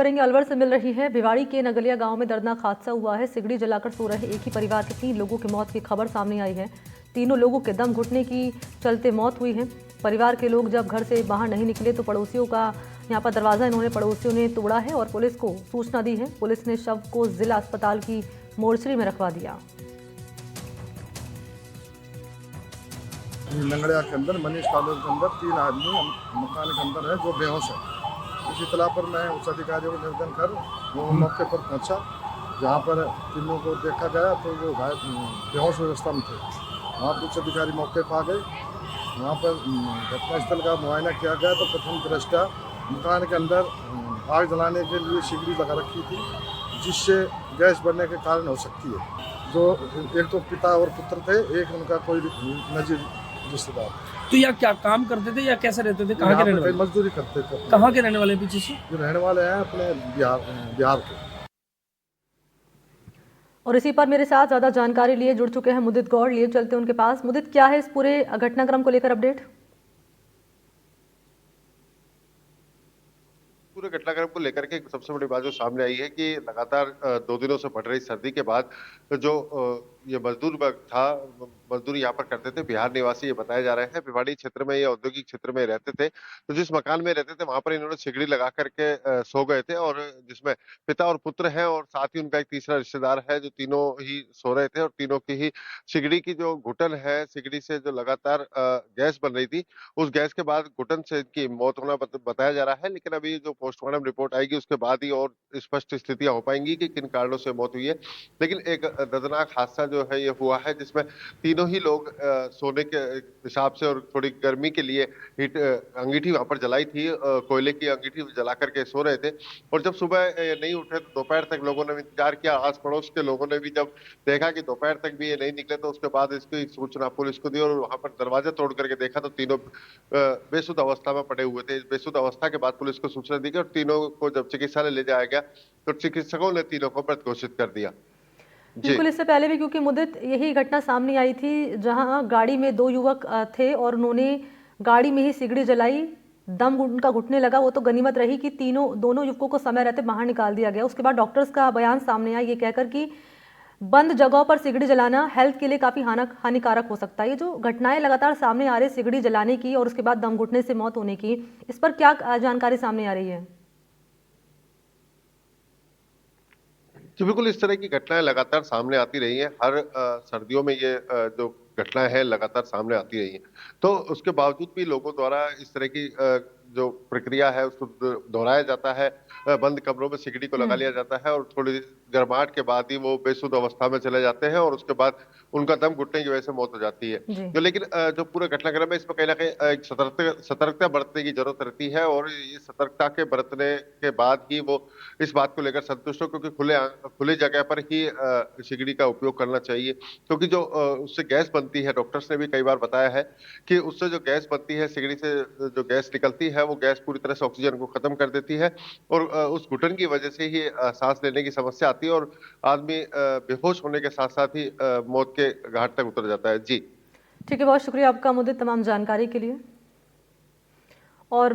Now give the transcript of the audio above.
करेंगे अलवर से मिल रही है। भिवाड़ी के नगलिया गांव में दर्दनाक हादसा हुआ है। सिगड़ी जलाकर सो रहे एक ही परिवार के 3 लोगों की मौत की खबर सामने आई है। तीनों लोगों के दम घुटने की चलते मौत हुई है। परिवार के लोग जब घर से बाहर नहीं निकले तो पड़ोसियों का यहाँ पर दरवाजा पड़ोसियों ने तोड़ा है और पुलिस को सूचना दी है। पुलिस ने शव को जिला अस्पताल की मोर्चरी में रखवा दिया। नंगड़िया के अंदर मनीष कॉलोनी के अंदर 3 आदमी मकान के अंदर है जो बेहोश है। इस इतला पर मैं उच्च अधिकारियों को निवेदन कर वो मौके पर पहुंचा, जहां पर तीनों को देखा गया तो वो बेहोश अवस्था में थे। वहाँ पर उच्च अधिकारी मौके पर आ गए। वहाँ पर घटनास्थल का मुआयना किया गया तो प्रथम दृष्टया मकान के अंदर आग जलाने के लिए सिगड़ी लगा रखी थी, जिससे गैस बढ़ने के कारण हो सकती है। जो एक तो पिता और पुत्र थे, एक उनका कोई नजीर रिश्तेदार। तो या क्या काम करते थे या कैसे रहते थे? कहाँ के रहने वाले? मजदूरी करते थे। कहाँ के रहने वाले पीछे से? जो रहने वाले हैं अपने बिहार के। और इसी पर मेरे साथ ज्यादा जानकारी लिए जुड़ चुके हैं मुदित गौड़। लिए चलते उनके पास। मुदित, क्या है इस पूरे घटनाक्रम को लेकर अपडेट? पूरे घटनाक्रम को लेकर के सबसे बड़ी बात जो सामने आई है कि लगातार 2 दिनों से बढ़ रही सर्दी के बाद जो ये मजदूर वर्ग था, मजदूर यहाँ पर करते थे, बिहार निवासी ये बताया जा रहे हैं। भिवाड़ी क्षेत्र में, ये औद्योगिक क्षेत्र में रहते थे। तो जिस मकान में रहते थे वहां पर इन्होंने सिगड़ी लगा करके सो गए थे, और जिसमें पिता और पुत्र हैं और साथ ही उनका एक तीसरा रिश्तेदार है, जो तीनों ही सो रहे थे। और तीनों की ही सिगड़ी की जो घुटन है, सिगड़ी से जो लगातार गैस बन रही थी, उस गैस के बाद घुटन से इनकी मौत होना बताया जा रहा है। लेकिन अभी जो पोस्टमार्टम रिपोर्ट आएगी उसके बाद ही और स्पष्ट स्थितियां हो पाएंगी कि किन कारणों से मौत हुई है। लेकिन एक दर्दनाक हादसा जो है ये हुआ है, जिसमें तीनों ही लोग सोने के हिसाब से और थोड़ी गर्मी के लिए हीट अंगीठी वहां पर जलाई थी, कोयले की अंगीठी जला करके सो रहे थे। और जब सुबह नहीं उठे तो दोपहर तक लोगों ने इंतजार किया। आस पड़ोस के लोगों ने भी जब देखा कि दोपहर तक भी ये नहीं निकले, तो उसके बाद इसकी सूचना पुलिस को दी और वहां पर दरवाजा तोड़ करके देखा तो तीनों बेसुध अवस्था में पड़े हुए थे। इस बेसुध अवस्था के बाद पुलिस को सूचना दी गई और तीनों को जब चिकित्सालय ले जाया गया तो चिकित्सकों ने तीनों को मृत घोषित कर दिया। बिल्कुल, इससे पहले भी क्योंकि मुदित यही घटना सामने आई थी जहां गाड़ी में 2 युवक थे और उन्होंने गाड़ी में ही सिगड़ी जलाई, दम उनका घुटने लगा। वो तो गनीमत रही कि दोनों युवकों को समय रहते बाहर निकाल दिया गया। उसके बाद डॉक्टर्स का बयान सामने आया ये कहकर कि बंद जगहों पर सिगड़ी जलाना हेल्थ के लिए काफी हानिकारक हो सकता है। ये जो घटनाएं लगातार सामने आ रही है सिगड़ी जलाने की और उसके बाद दम घुटने से मौत होने की, इस पर क्या जानकारी सामने आ रही है? जी बिल्कुल, इस तरह की घटनाएं लगातार सामने आती रही हैं। हर सर्दियों में ये जो घटनाएं हैं लगातार सामने आती रही हैं। तो उसके बावजूद भी लोगों द्वारा इस तरह की जो प्रक्रिया है उसको दोहराया जाता है। बंद कमरों में सिगड़ी को लगा लिया जाता है और थोड़ी गर्माहट के बाद ही वो बेसुध अवस्था में चले जाते हैं और उसके बाद उनका दम घुटने की वजह से मौत हो जाती है। जो लेकिन जो पूरे घटनाक्रम है इसमें कहीं ना कहीं एक सतर्कता बरतने की जरूरत रहती है, और ये सतर्कता के बरतने के बाद ही वो इस बात को लेकर संतुष्ट हो, क्योंकि खुली जगह पर ही सिगड़ी का उपयोग करना चाहिए। क्योंकि जो उससे गैस बनती है, डॉक्टर्स ने भी कई बार बताया है कि उससे जो गैस बनती है, सिगड़ी से जो गैस निकलती है, वो गैस पूरी तरह से ऑक्सीजन को खत्म कर देती है और उस घुटन की वजह से ही सांस लेने की समस्या आती है और आदमी बेहोश होने के साथ साथ ही मौत के घाट तक उतर जाता है। जी ठीक है, बहुत शुक्रिया आपका मुदित तमाम जानकारी के लिए। और